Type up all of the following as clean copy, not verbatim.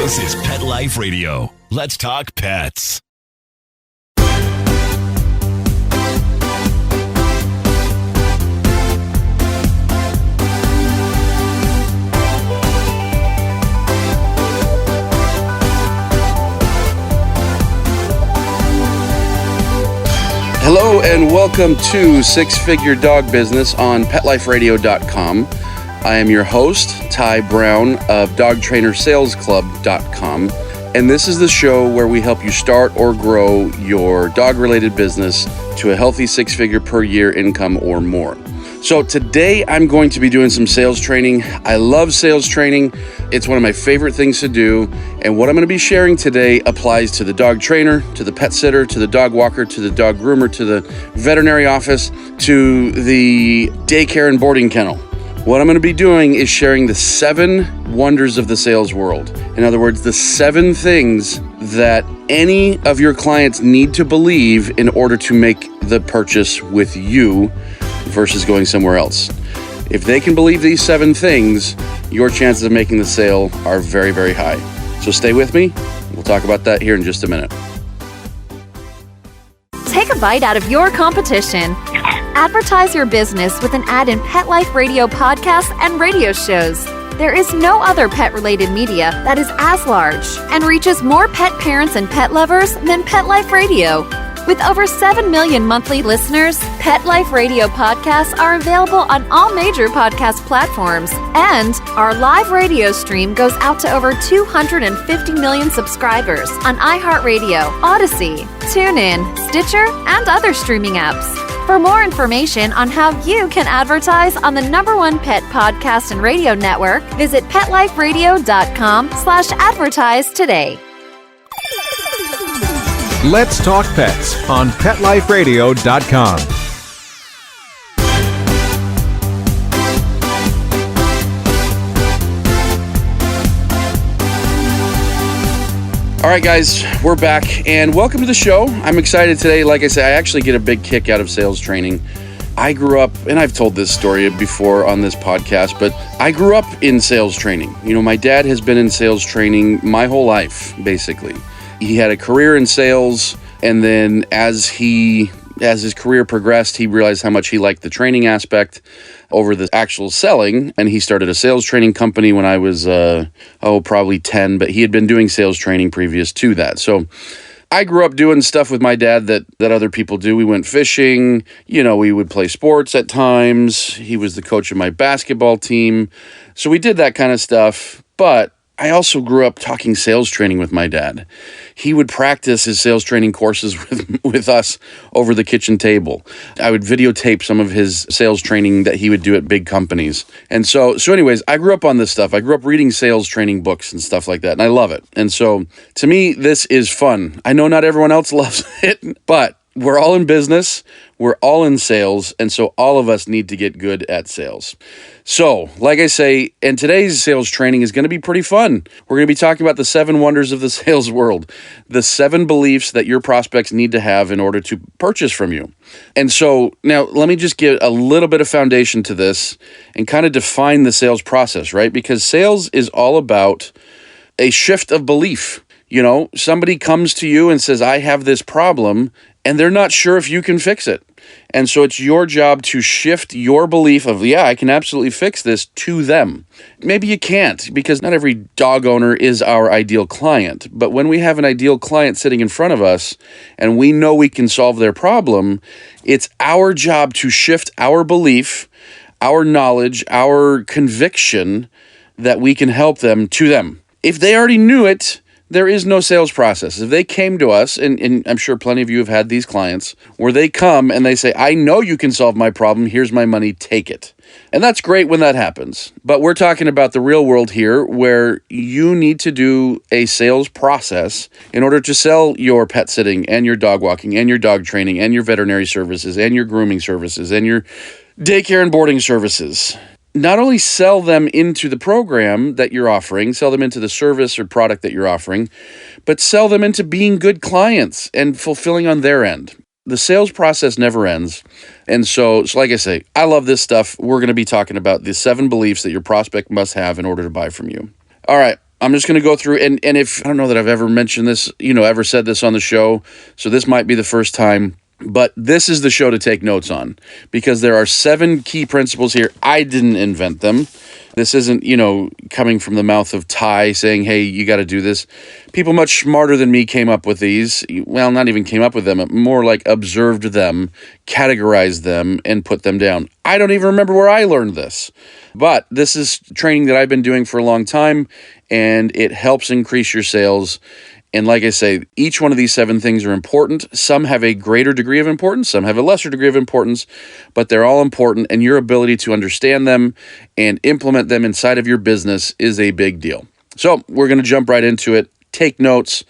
This is Pet Life Radio. Let's talk pets. Hello and welcome to Six Figure Dog Business on PetLifeRadio.com. I am your host, Ty Brown of DogTrainerSalesClub.com, and this is the show where we help you start or grow your dog-related business to a healthy six-figure per year income or more. So today I'm going to be doing some sales training. I love sales training. It's one of my favorite things to do. And what I'm going to be sharing today applies to the dog trainer, to the pet sitter, to the dog walker, to the dog groomer, to the veterinary office, to the daycare and boarding kennel. What I'm going to be doing is sharing the 7 wonders of the sales world. In other words, the 7 things that any of your clients need to believe in order to make the purchase with you versus going somewhere else. If they can believe these 7 things, your chances of making the sale are very, very high. So stay with me. We'll talk about that here in just a minute. Take a bite out of your competition. Advertise your business with an ad in Pet Life Radio podcasts and radio shows. There is no other pet-related media that is as large and reaches more pet parents and pet lovers than Pet Life Radio. With over 7 million monthly listeners, Pet Life Radio podcasts are available on all major podcast platforms, and our live radio stream goes out to over 250 million subscribers on iHeartRadio, Odyssey, TuneIn, Stitcher, and other streaming apps. For more information on how you can advertise on the #1 pet podcast and radio network, visit PetLifeRadio.com/advertise today. Let's Talk Pets on PetLifeRadio.com. All right, guys, we're back and welcome to the show. I'm excited today. Like I said, I actually get a big kick out of sales training. I grew up, and I've told this story before on this podcast, but I grew up in sales training. You know, my dad has been in sales training my whole life, basically. He had a career in sales, and then as his career progressed, he realized how much he liked the training aspect over the actual selling, and he started a sales training company when I was, probably 10, but he had been doing sales training previous to that. So I grew up doing stuff with my dad that other people do. We went fishing, we would play sports at times. He was the coach of my basketball team. So we did that kind of stuff, but I also grew up talking sales training with my dad. He would practice his sales training courses with us over the kitchen table. I would videotape some of his sales training that he would do at big companies. And so anyways, I grew up on this stuff. I grew up reading sales training books and stuff like that, and I love it. And so to me, this is fun. I know not everyone else loves it, but we're all in business, we're all in sales, and so all of us need to get good at sales. So, like I say, and today's sales training is going to be pretty fun. We're going to be talking about the 7 wonders of the sales world, the 7 beliefs that your prospects need to have in order to purchase from you. And so, now let me just give a little bit of foundation to this and kind of define the sales process, right? Because sales is all about a shift of belief. Somebody comes to you and says, I have this problem, and they're not sure if you can fix it. And so it's your job to shift your belief of, I can absolutely fix this to them. Maybe you can't, because not every dog owner is our ideal client. But when we have an ideal client sitting in front of us and we know we can solve their problem, it's our job to shift our belief, our knowledge, our conviction that we can help them to them. If they already knew it, there is no sales process. If they came to us, and I'm sure plenty of you have had these clients, where they come and they say, I know you can solve my problem, here's my money, take it. And that's great when that happens. But we're talking about the real world here, where you need to do a sales process in order to sell your pet sitting and your dog walking and your dog training and your veterinary services and your grooming services and your daycare and boarding services. Not only sell them into the program that you're offering, sell them into the service or product that you're offering, but sell them into being good clients and fulfilling on their end. The sales process never ends. And so like I say, I love this stuff. We're going to be talking about the 7 beliefs that your prospect must have in order to buy from you. All right. I'm just going to go through, and if, I don't know that I've ever mentioned this, ever said this on the show, so this might be the first time, but this is the show to take notes on, because there are 7 key principles here. I didn't invent them. This isn't, coming from the mouth of Ty saying, hey, you got to do this. People much smarter than me came up with these. Well, not even came up with them, more like observed them, categorized them, and put them down. I don't even remember where I learned this. But this is training that I've been doing for a long time, and it helps increase your sales. And like I say, each one of these 7 things are important. Some have a greater degree of importance, some have a lesser degree of importance, but they're all important, and your ability to understand them and implement them inside of your business is a big deal. So we're going to jump right into it. Take notes,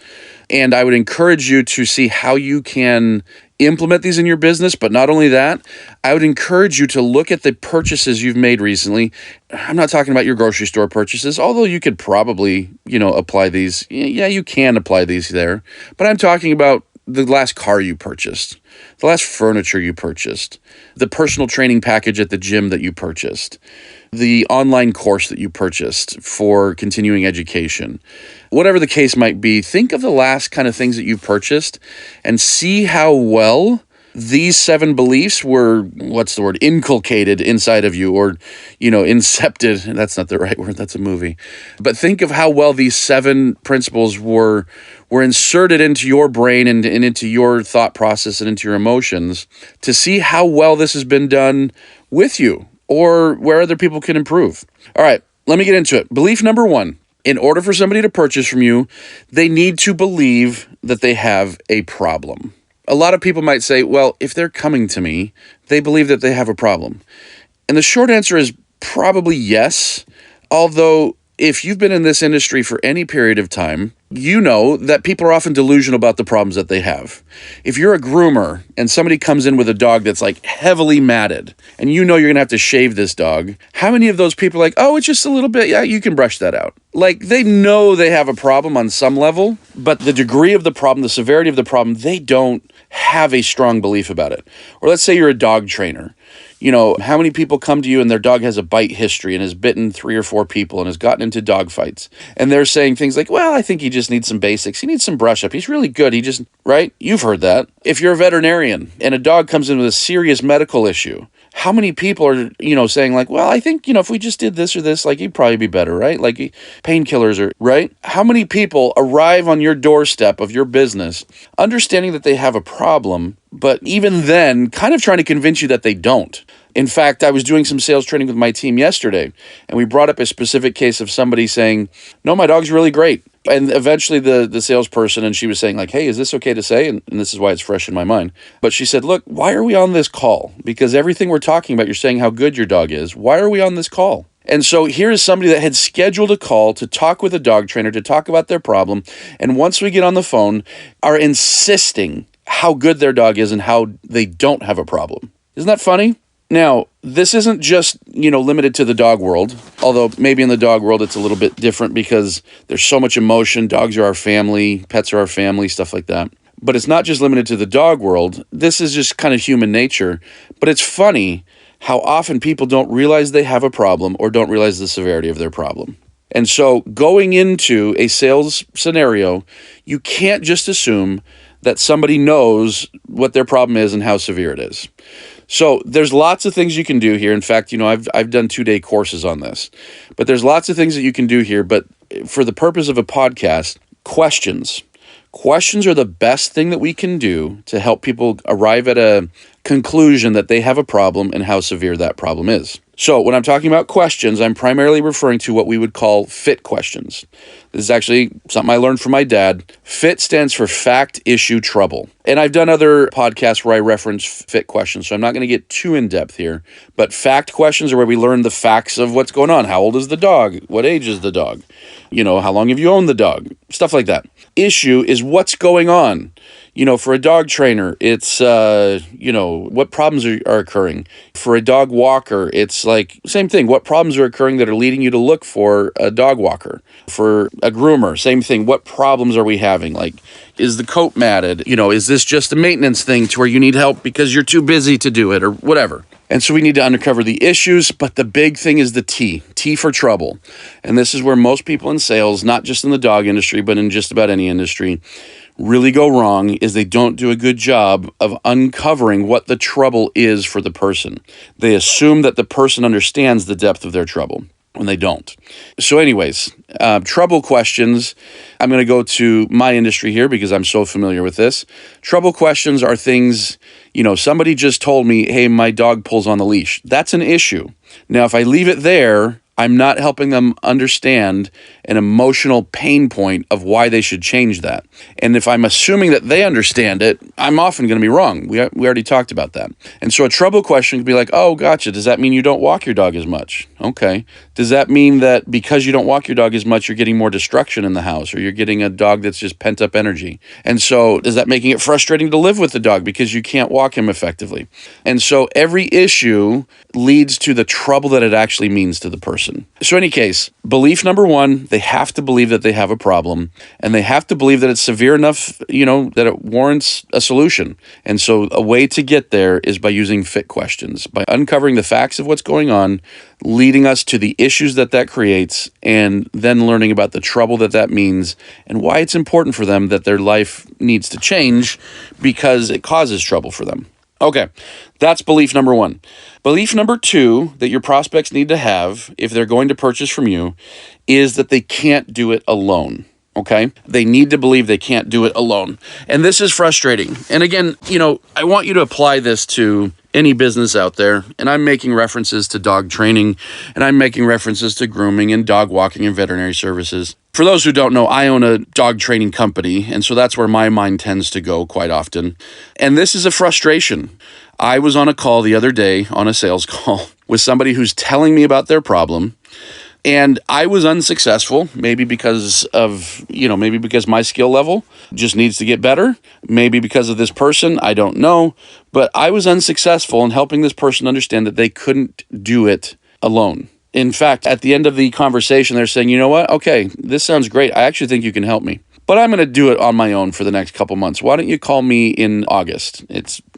and I would encourage you to see how you can implement these in your business. But not only that, I would encourage you to look at the purchases you've made recently. I'm not talking about your grocery store purchases, although you could probably, apply these. Yeah, you can apply these there. But I'm talking about the last car you purchased, the last furniture you purchased, the personal training package at the gym that you purchased, the online course that you purchased for continuing education. Whatever the case might be, think of the last kind of things that you've purchased and see how well these 7 beliefs were, inculcated inside of you, or, incepted. That's not the right word. That's a movie. But think of how well these 7 principles were inserted into your brain and into your thought process and into your emotions, to see how well this has been done with you or where other people can improve. All right, let me get into it. Belief number 1. In order for somebody to purchase from you, they need to believe that they have a problem. A lot of people might say, well, if they're coming to me, they believe that they have a problem. And the short answer is probably yes, although if you've been in this industry for any period of time, you know that people are often delusional about the problems that they have. If you're a groomer and somebody comes in with a dog that's like heavily matted, and you know you're going to have to shave this dog, how many of those people are like, oh, it's just a little bit, yeah, you can brush that out? Like, they know they have a problem on some level, but the degree of the problem, the severity of the problem, they don't have a strong belief about it. Or let's say you're a dog trainer. How many people come to you and their dog has a bite history and has bitten 3 or 4 people and has gotten into dog fights? And they're saying things like, well, I think he just needs some basics. He needs some brush up. He's really good. Right? You've heard that. If you're a veterinarian and a dog comes in with a serious medical issue, how many people are, saying like, well, I think, if we just did this or this, like, he'd probably be better, right? Like painkillers are, right? How many people arrive on your doorstep of your business understanding that they have a problem, but even then kind of trying to convince you that they don't? In fact, I was doing some sales training with my team yesterday, and we brought up a specific case of somebody saying, no, my dog's really great. And eventually the salesperson, and she was saying like, hey, is this okay to say? And this is why it's fresh in my mind. But she said, look, why are we on this call? Because everything we're talking about, you're saying how good your dog is. Why are we on this call? And so here is somebody that had scheduled a call to talk with a dog trainer, to talk about their problem. And once we get on the phone, are insisting how good their dog is and how they don't have a problem. Isn't that funny? Now, this isn't just, limited to the dog world, although maybe in the dog world it's a little bit different because there's so much emotion. Dogs are our family, pets are our family, stuff like that. But it's not just limited to the dog world. This is just kind of human nature. But it's funny how often people don't realize they have a problem or don't realize the severity of their problem. And so going into a sales scenario, you can't just assume that somebody knows what their problem is and how severe it is. So there's lots of things you can do here. In fact, I've done 2-day courses on this, but there's lots of things that you can do here. But for the purpose of a podcast, questions are the best thing that we can do to help people arrive at a conclusion that they have a problem and how severe that problem is. So when I'm talking about questions, I'm primarily referring to what we would call FIT questions. This is actually something I learned from my dad. FIT stands for fact, issue, trouble. And I've done other podcasts where I reference FIT questions, so I'm not going to get too in-depth here. But fact questions are where we learn the facts of what's going on. How old is the dog? What age is the dog? How long have you owned the dog? Stuff like that. Issue is what's going on. For a dog trainer, it's, what problems are occurring. For a dog walker, it's like, same thing. What problems are occurring that are leading you to look for a dog walker? For a groomer, same thing. What problems are we having? Like, is the coat matted? Is this just a maintenance thing to where you need help because you're too busy to do it or whatever? And so we need to uncover the issues, but the big thing is the T for trouble. And this is where most people in sales, not just in the dog industry, but in just about any industry, really go wrong, is they don't do a good job of uncovering what the trouble is for the person. They assume that the person understands the depth of their trouble when they don't. So anyways, trouble questions. I'm going to go to my industry here because I'm so familiar with this. Trouble questions are things, somebody just told me, hey, my dog pulls on the leash. That's an issue. Now, if I leave it there, I'm not helping them understand an emotional pain point of why they should change that. And if I'm assuming that they understand it, I'm often going to be wrong. We already talked about that. And so a trouble question could be like, oh, gotcha. Does that mean you don't walk your dog as much? Okay. Does that mean that because you don't walk your dog as much, you're getting more destruction in the house, or you're getting a dog that's just pent up energy? And so is that making it frustrating to live with the dog because you can't walk him effectively? And so every issue leads to the trouble that it actually means to the person. So in any case, belief number one, they have to believe that they have a problem, and they have to believe that it's severe enough, that it warrants a solution. And so a way to get there is by using fit questions, by uncovering the facts of what's going on, leading us to the issues that creates, and then learning about the trouble that means and why it's important for them that their life needs to change because it causes trouble for them. Okay, that's belief number one. Belief number two that your prospects need to have if they're going to purchase from you is that they can't do it alone. Okay? They need to believe they can't do it alone. And this is frustrating. And again, I want you to apply this to any business out there. And I'm making references to dog training, and I'm making references to grooming and dog walking and veterinary services. For those who don't know, I own a dog training company, and so that's where my mind tends to go quite often. And this is a frustration. I was on a call the other day, on a sales call, with somebody who's telling me about their problem. And I was unsuccessful, maybe because my skill level just needs to get better, maybe because of this person, I don't know. But I was unsuccessful in helping this person understand that they couldn't do it alone. In fact, at the end of the conversation, they're saying, you know what? Okay, this sounds great. I actually think you can help me. But I'm going to do it on my own for the next couple months. Why don't you call me in August?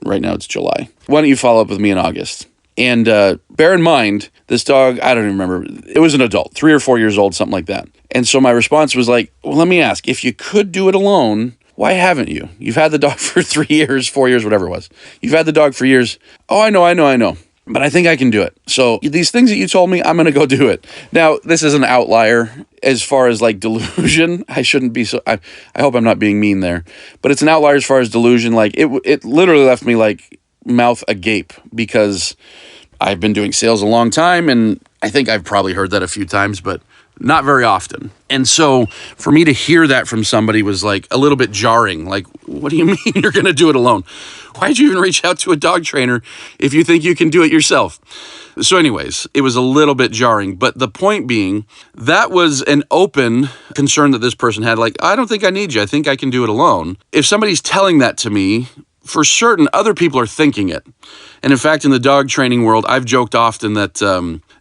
Right now it's July. Why don't you follow up with me in August? And bear in mind, this dog, I don't even remember. It was an adult, 3 or 4 years old, something like that. And so my response was like, well, let me ask, if you could do it alone, why haven't you? You've had the dog for 3 years, 4 years, whatever it was. You've had the dog for years. Oh, I know. But I think I can do it. So these things that you told me, I'm going to go do it. Now, this is an outlier as far as like delusion. I shouldn't be so, I hope I'm not being mean there. But it's an outlier as far as delusion. Like it literally left me like mouth agape because I've been doing sales a long time, and I think I've probably heard that a few times, but not very often. And so for me to hear that from somebody was like a little bit jarring. Like, what do you mean you're going to do it alone? Why'd you even reach out to a dog trainer if you think you can do it yourself? So anyways, it was a little bit jarring. But the point being, that was an open concern that this person had. Like, I don't think I need you. I think I can do it alone. If somebody's telling that to me, for certain, other people are thinking it. And in fact, in the dog training world, I've joked often that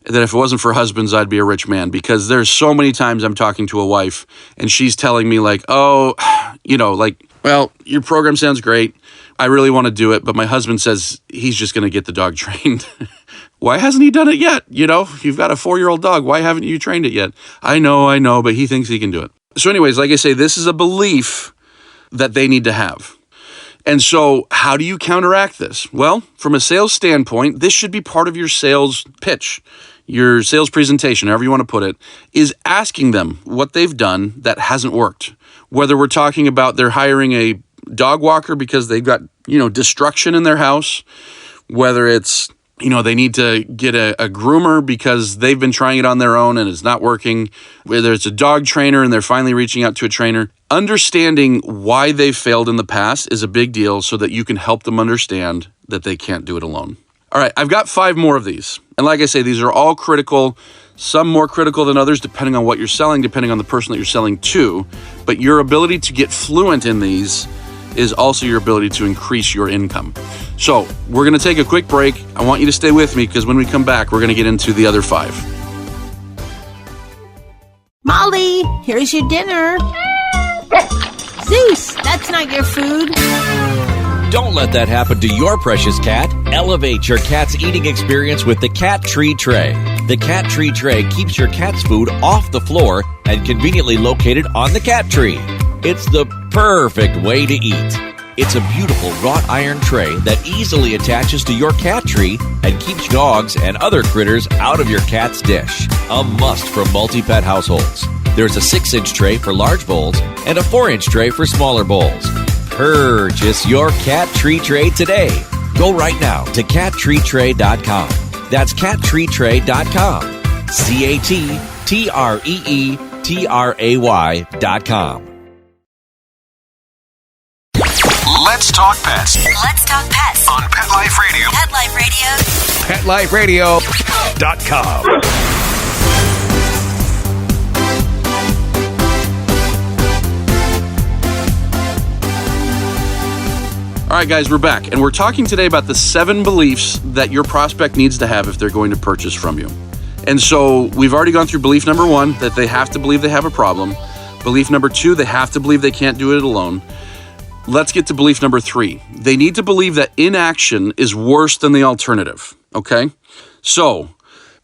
if it wasn't for husbands, I'd be a rich man, because there's so many times I'm talking to a wife and she's telling me like, oh, well, your program sounds great. I really want to do it, but my husband says he's just going to get the dog trained. Why hasn't he done it yet? You've got a 4-year-old dog. Why haven't you trained it yet? I know, but he thinks he can do it. So anyways, like I say, this is a belief that they need to have. And so how do you counteract this? Well, from a sales standpoint, this should be part of your sales pitch, your sales presentation, however you want to put it, is asking them what they've done that hasn't worked. Whether we're talking about they're hiring a dog walker because they've got, destruction in their house, whether it's, they need to get a groomer because they've been trying it on their own and it's not working, whether it's a dog trainer and they're finally reaching out to a trainer. Understanding why they've failed in the past is a big deal so that you can help them understand that they can't do it alone. All right, I've got 5 more of these. And like I say, these are all critical, some more critical than others, depending on what you're selling, depending on the person that you're selling to. But your ability to get fluent in these is also your ability to increase your income. So we're going to take a quick break. I want you to stay with me because when we come back, we're going to get into the other 5. Molly, here's your dinner. Zeus, that's not your food. Don't let that happen to your precious cat. Elevate your cat's eating experience with the Cat Tree Tray. The Cat Tree Tray keeps your cat's food off the floor and conveniently located on the cat tree. It's the perfect way to eat. It's a beautiful wrought iron tray that easily attaches to your cat tree and keeps dogs and other critters out of your cat's dish. A must for multi-pet households. There's a 6-inch tray for large bowls and a 4-inch tray for smaller bowls. Purchase your Cat Tree Tray today. Go right now to cattreetray.com. That's cattreetray.com. CATTREETRAY.com. Let's talk pets Let's talk pets on Pet Life Radio. Pet Life Radio. PetLifeRadio.com. All right, guys, we're back, and we're talking today about the 7 beliefs that your prospect needs to have if they're going to purchase from you. And so we've already gone through belief number 1, that they have to believe they have a problem. Belief number 2, they have to believe they can't do it alone. Let's get to belief number 3. They need to believe that inaction is worse than the alternative, okay? So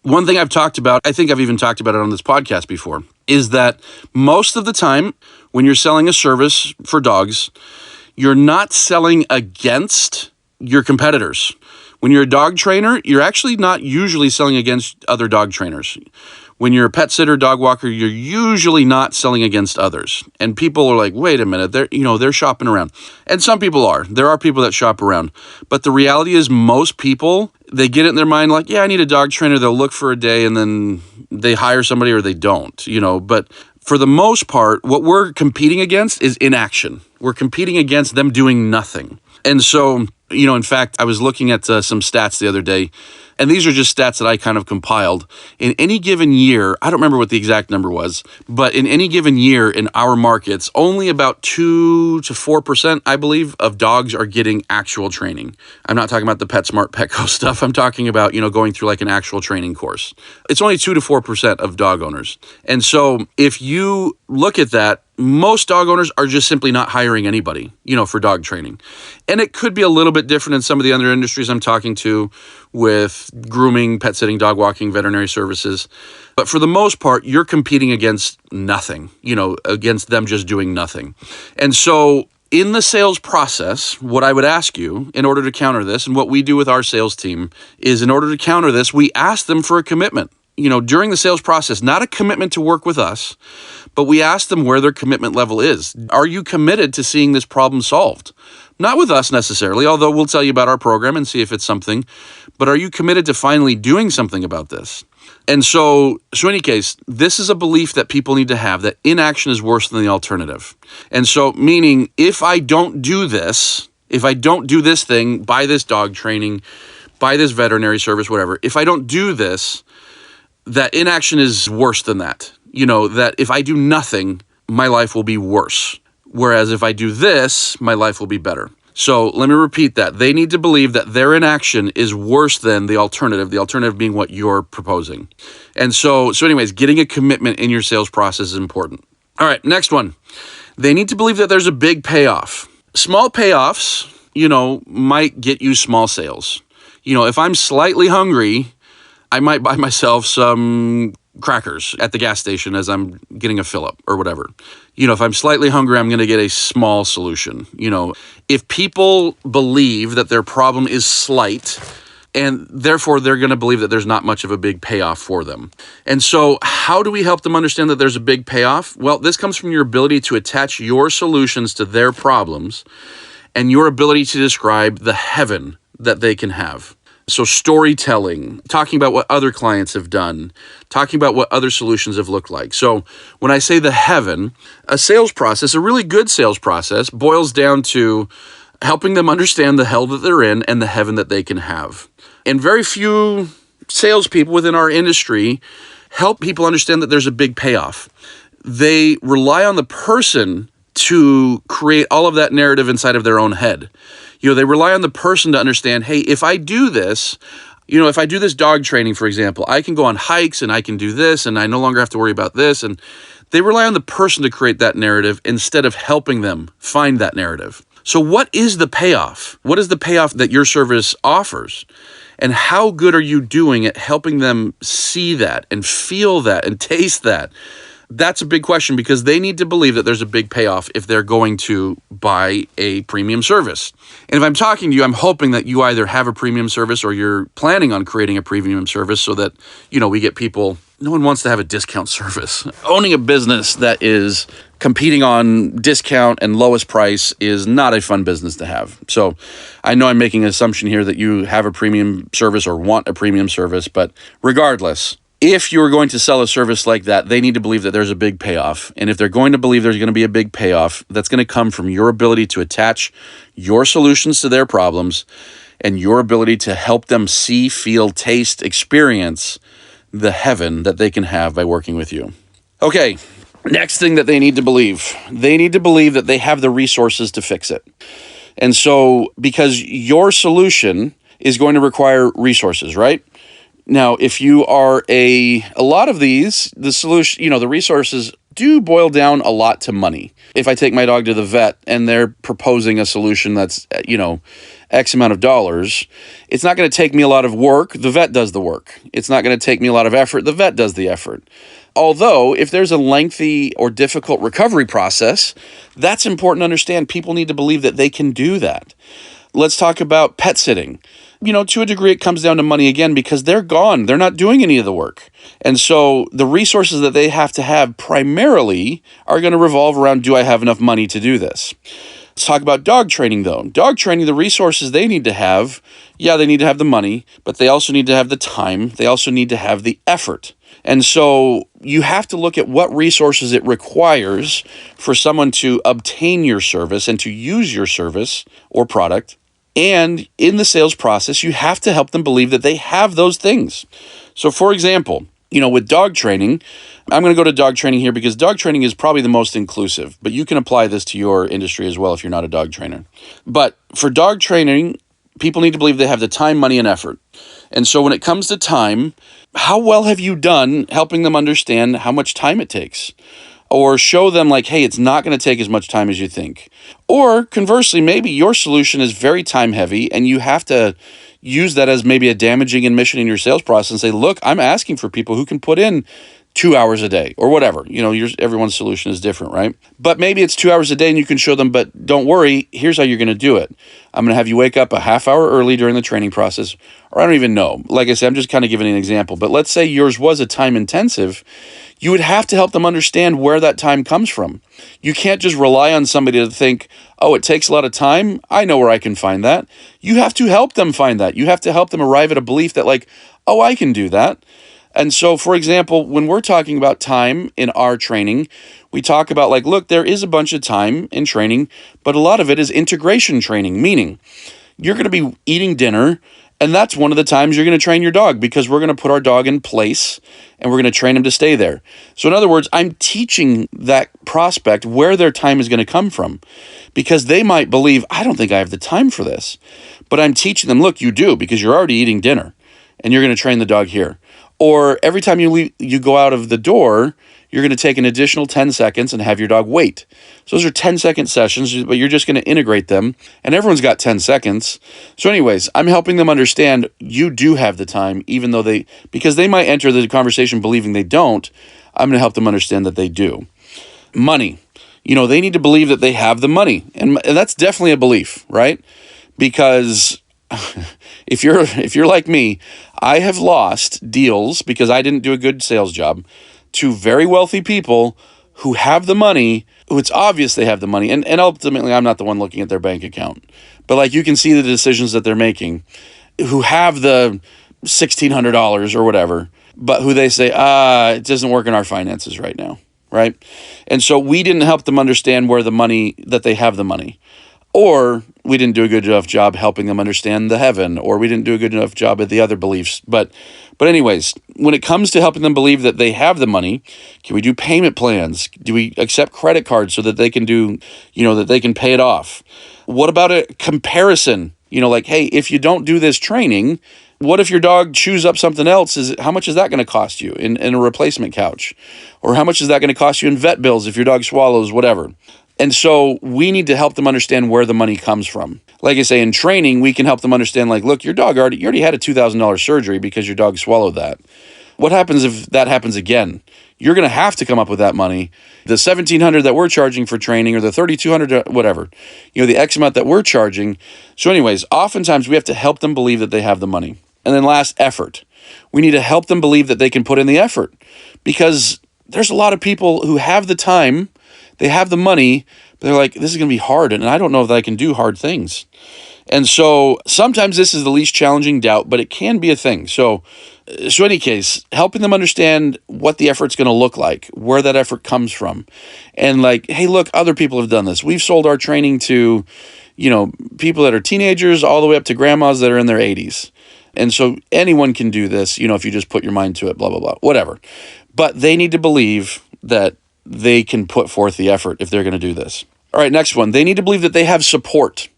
one thing I've talked about, I think I've even talked about it on this podcast before, is that most of the time when you're selling a service for dogs, you're not selling against your competitors. When you're a dog trainer, you're actually not usually selling against other dog trainers. When you're a pet sitter, dog walker, you're usually not selling against others. And people are like, wait a minute, they're shopping around. And some people are. There are people that shop around. But the reality is most people, they get it in their mind like, yeah, I need a dog trainer. They'll look for a day and then they hire somebody or they don't, But for the most part, what we're competing against is inaction. We're competing against them doing nothing. And so, in fact, I was looking at some stats the other day, and these are just stats that I kind of compiled. In any given year, I don't remember what the exact number was, but in any given year in our markets, only about 2 to 4%, I believe, of dogs are getting actual training. I'm not talking about the PetSmart, Petco stuff. I'm talking about, going through like an actual training course. It's only 2 to 4% of dog owners. And so if you look at that, most dog owners are just simply not hiring anybody, for dog training. And it could be a little bit different in some of the other industries I'm talking to with grooming, pet sitting, dog walking, veterinary services. But for the most part, you're competing against nothing, against them just doing nothing. And so in the sales process, what I would ask you in order to counter this, and what we do with our sales team, is in order to counter this, we ask them for a commitment. During the sales process, not a commitment to work with us, but we ask them where their commitment level is. Are you committed to seeing this problem solved? Not with us necessarily, although we'll tell you about our program and see if it's something, but are you committed to finally doing something about this? And so in any case, this is a belief that people need to have, that inaction is worse than the alternative. And so meaning if I don't do this thing, buy this dog training, buy this veterinary service, whatever, if I don't do this, that inaction is worse than that. That if I do nothing, my life will be worse. Whereas if I do this, my life will be better. So let me repeat that. They need to believe that their inaction is worse than the alternative being what you're proposing. And so anyways, getting a commitment in your sales process is important. All right, next one. They need to believe that there's a big payoff. Small payoffs, might get you small sales. If I'm slightly hungry, I might buy myself some crackers at the gas station as I'm getting a fill-up or whatever. If I'm slightly hungry, I'm going to get a small solution. If people believe that their problem is slight, and therefore they're going to believe that there's not much of a big payoff for them. And so how do we help them understand that there's a big payoff? Well, this comes from your ability to attach your solutions to their problems and your ability to describe the heaven that they can have. So storytelling, talking about what other clients have done, talking about what other solutions have looked like. So when I say the heaven, a sales process, a really good sales process, boils down to helping them understand the hell that they're in and the heaven that they can have. And very few salespeople within our industry help people understand that there's a big payoff. They rely on the person to create all of that narrative inside of their own head. They rely on the person to understand, hey, if I do this, if I do this dog training, for example, I can go on hikes and I can do this and I no longer have to worry about this. And they rely on the person to create that narrative instead of helping them find that narrative. So what is the payoff? What is the payoff that your service offers? And how good are you doing at helping them see that and feel that and taste that? That's a big question, because they need to believe that there's a big payoff if they're going to buy a premium service. And if I'm talking to you, I'm hoping that you either have a premium service or you're planning on creating a premium service so that, we get people. No one wants to have a discount service. Owning a business that is competing on discount and lowest price is not a fun business to have. So I know I'm making an assumption here that you have a premium service or want a premium service, but regardless, if you're going to sell a service like that, they need to believe that there's a big payoff. And if they're going to believe there's going to be a big payoff, that's going to come from your ability to attach your solutions to their problems and your ability to help them see, feel, taste, experience the heaven that they can have by working with you. Okay, next thing that they need to believe. They need to believe that they have the resources to fix it. And so, because your solution is going to require resources, right? Now, if you are a lot of these, the solution, the resources do boil down a lot to money. If I take my dog to the vet and they're proposing a solution that's, X amount of dollars, it's not going to take me a lot of work. The vet does the work. It's not going to take me a lot of effort. The vet does the effort. Although, if there's a lengthy or difficult recovery process, that's important to understand. People need to believe that they can do that. Let's talk about pet sitting. To a degree, it comes down to money again, because they're gone. They're not doing any of the work. And so the resources that they have to have primarily are going to revolve around, do I have enough money to do this? Let's talk about dog training, though. Dog training, the resources they need to have, they need to have the money, but they also need to have the time. They also need to have the effort. And so you have to look at what resources it requires for someone to obtain your service and to use your service or product. And in the sales process, you have to help them believe that they have those things. So for example, with dog training, I'm going to go to dog training here because dog training is probably the most inclusive, but you can apply this to your industry as well if you're not a dog trainer. But for dog training, people need to believe they have the time, money, and effort. And so when it comes to time, how well have you done helping them understand how much time it takes? Or show them hey, it's not going to take as much time as you think. Or conversely, maybe your solution is very time heavy and you have to use that as maybe a damaging admission in your sales process and say, look, I'm asking for people who can put in 2 hours a day or whatever. Everyone's solution is different, right? But maybe it's 2 hours a day and you can show them, but don't worry, here's how you're going to do it. I'm going to have you wake up a half hour early during the training process, or I don't even know. Like I said, I'm just kind of giving an example, but let's say yours was a time intensive. You would have to help them understand where that time comes from. You can't just rely on somebody to think, oh, it takes a lot of time. I know where I can find that. You have to help them find that. You have to help them arrive at a belief that oh, I can do that. And so, for example, when we're talking about time in our training, we talk about look, there is a bunch of time in training, but a lot of it is integration training, meaning you're going to be eating dinner, and that's one of the times you're going to train your dog, because we're going to put our dog in place and we're going to train him to stay there. So in other words, I'm teaching that prospect where their time is going to come from, because they might believe, I don't think I have the time for this. But I'm teaching them, look, you do, because you're already eating dinner and you're going to train the dog here. Or every time you go out of the door, you're going to take an additional 10 seconds and have your dog wait. So those are 10-second sessions, but you're just going to integrate them, and everyone's got 10 seconds. So anyways, I'm helping them understand you do have the time, even though because they might enter the conversation believing they don't. I'm going to help them understand that they do. Money. They need to believe that they have the money, and that's definitely a belief, right? Because if you're like me, I have lost deals because I didn't do a good sales job to very wealthy people who have the money, who it's obvious they have the money. And ultimately, I'm not the one looking at their bank account. But you can see the decisions that they're making, who have the $1,600 or whatever, but who they say, it doesn't work in our finances right now, right? And so we didn't help them understand that they have the money. Or we didn't do a good enough job helping them understand the heaven, or we didn't do a good enough job at the other beliefs. But anyways, when it comes to helping them believe that they have the money, can we do payment plans? Do we accept credit cards so that they can that they can pay it off? What about a comparison? Hey, if you don't do this training, what if your dog chews up something else? How much is that going to cost you in a replacement couch? Or how much is that going to cost you in vet bills if your dog swallows whatever? And so we need to help them understand where the money comes from. Like I say, in training, we can help them understand, like, look, your dog you already had a $2,000 surgery because your dog swallowed that. What happens if that happens again? You're going to have to come up with that money. The $1,700 that we're charging for training, or the $3,200, whatever, the X amount that we're charging. So anyways, oftentimes we have to help them believe that they have the money. And then last, effort. We need to help them believe that they can put in the effort, because there's a lot of people who have the time, they have the money, but they're like, this is going to be hard, and I don't know that I can do hard things. And so sometimes this is the least challenging doubt, but it can be a thing. So in any case, helping them understand what the effort's going to look like, where that effort comes from. And like, hey, look, other people have done this. We've sold our training to, people that are teenagers all the way up to grandmas that are in their 80s. And so anyone can do this, if you just put your mind to it, blah, blah, blah, whatever. But they need to believe that they can put forth the effort if they're going to do this. All right, next one. They need to believe that they have support.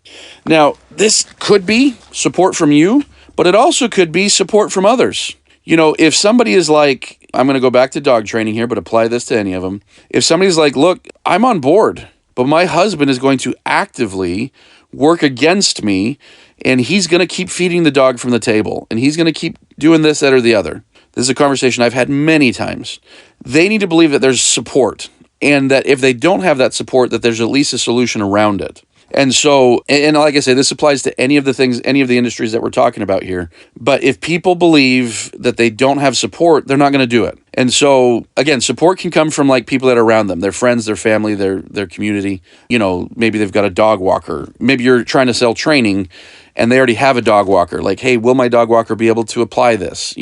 Now, this could be support from you, but it also could be support from others. If somebody is like, I'm going to go back to dog training here, but apply this to any of them. If somebody's like, look, I'm on board, but my husband is going to actively work against me, and he's going to keep feeding the dog from the table, and he's going to keep doing this, that, or the other. This is a conversation I've had many times. They need to believe that there's support, and that if they don't have that support, that there's at least a solution around it. And so, and like I say, this applies to any of the things, any of the industries that we're talking about here. But if people believe that they don't have support, they're not going to do it. And so, again, support can come from like people that are around them, their friends, their family, their community. Maybe they've got a dog walker. Maybe you're trying to sell training and they already have a dog walker. Like, hey, will my dog walker be able to apply this?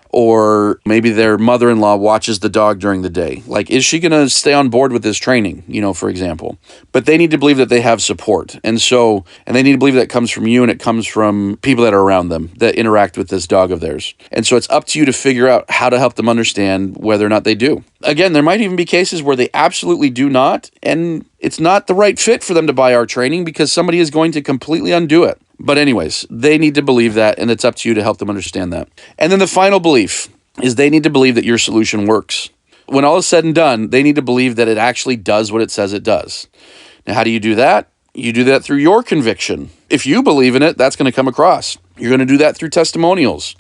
Or maybe their mother-in-law watches the dog during the day. Like, is she going to stay on board with this training, for example? But they need to believe that they have support. And they need to believe that it comes from you and it comes from people that are around them that interact with this dog of theirs. And so it's up to you to figure out how to help them understand whether or not they do. Again, there might even be cases where they absolutely do not, and it's not the right fit for them to buy our training because somebody is going to completely undo it. But anyways, they need to believe that, and it's up to you to help them understand that. And then the final belief is they need to believe that your solution works. When all is said and done, they need to believe that it actually does what it says it does. Now, how do you do that? You do that through your conviction. If you believe in it, that's going to come across. You're going to do that through testimonials.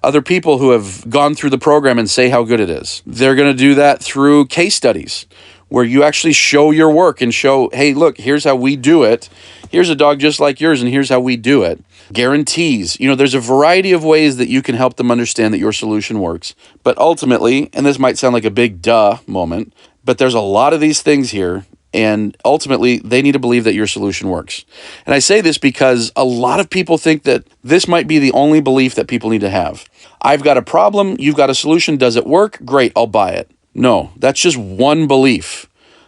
Other people who have gone through the program and say how good it is. They're going to do that through case studies where you actually show your work and show, hey, look, here's how we do it. Here's a dog just like yours, and here's how we do it. Guarantees. There's a variety of ways that you can help them understand that your solution works. But ultimately, and this might sound like a big duh moment, but there's a lot of these things here, and ultimately, they need to believe that your solution works. And I say this because a lot of people think that this might be the only belief that people need to have. I've got a problem, you've got a solution, does it work? Great, I'll buy it. No, that's just one belief.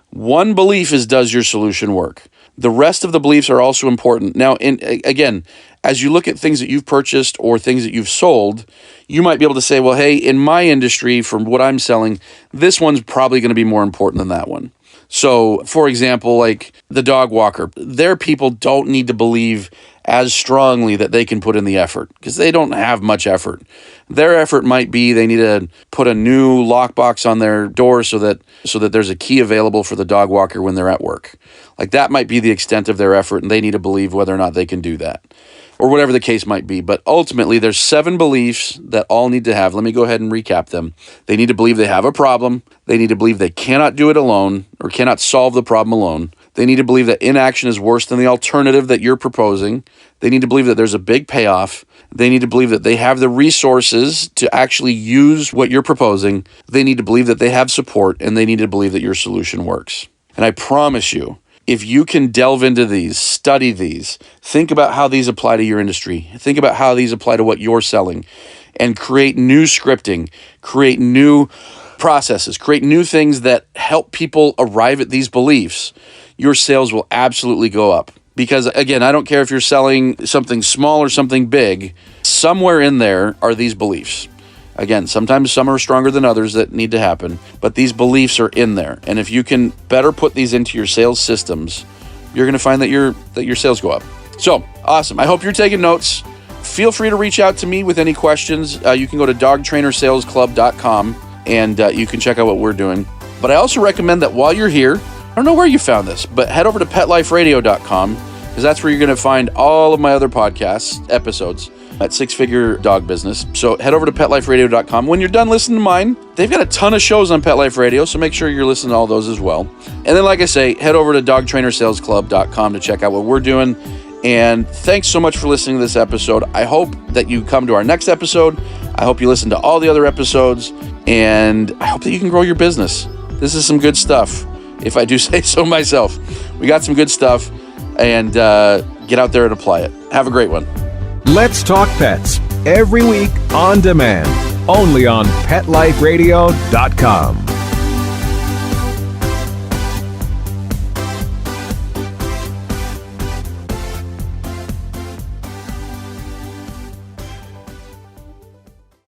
One belief is, does your solution work? The rest of the beliefs are also important. Now, again, as you look at things that you've purchased or things that you've sold, you might be able to say, well, hey, in my industry, from what I'm selling, this one's probably going to be more important than that one. So, for example, like the dog walker, their people don't need to believe as strongly that they can put in the effort because they don't have much effort. Their effort might be they need to put a new lockbox on their door so that there's a key available for the dog walker when they're at work. Like that might be the extent of their effort, and they need to believe whether or not they can do that, or whatever the case might be. But ultimately, there's 7 beliefs that all need to have. Let me go ahead and recap them. They need to believe they have a problem. They need to believe they cannot do it alone or cannot solve the problem alone. They need to believe that inaction is worse than the alternative that you're proposing. They need to believe that there's a big payoff. They need to believe that they have the resources to actually use what you're proposing. They need to believe that they have support, and they need to believe that your solution works. And I promise you, if you can delve into these, study these, think about how these apply to your industry, think about how these apply to what you're selling, and create new scripting, create new processes, create new things that help people arrive at these beliefs, your sales will absolutely go up. Because again, I don't care if you're selling something small or something big, somewhere in there are these beliefs. Again, sometimes some are stronger than others that need to happen, but these beliefs are in there. And if you can better put these into your sales systems, you're going to find that your sales go up. So, awesome. I hope you're taking notes. Feel free to reach out to me with any questions. You can go to dogtrainersalesclub.com and you can check out what we're doing. But I also recommend that while you're here, I don't know where you found this, but head over to PetLifeRadio.com because that's where you're going to find all of my other podcast episodes at Six Figure Dog Business. So head over to PetLifeRadio.com. When you're done listening to mine, they've got a ton of shows on Pet Life Radio, so make sure you're listening to all those as well. And then, like I say, head over to DogTrainerSalesClub.com to check out what we're doing. And thanks so much for listening to this episode. I hope that you come to our next episode. I hope you listen to all the other episodes. And I hope that you can grow your business. This is some good stuff, if I do say so myself. We got some good stuff. And get out there and apply it. Have a great one. Let's Talk Pets, every week on demand, only on PetLifeRadio.com.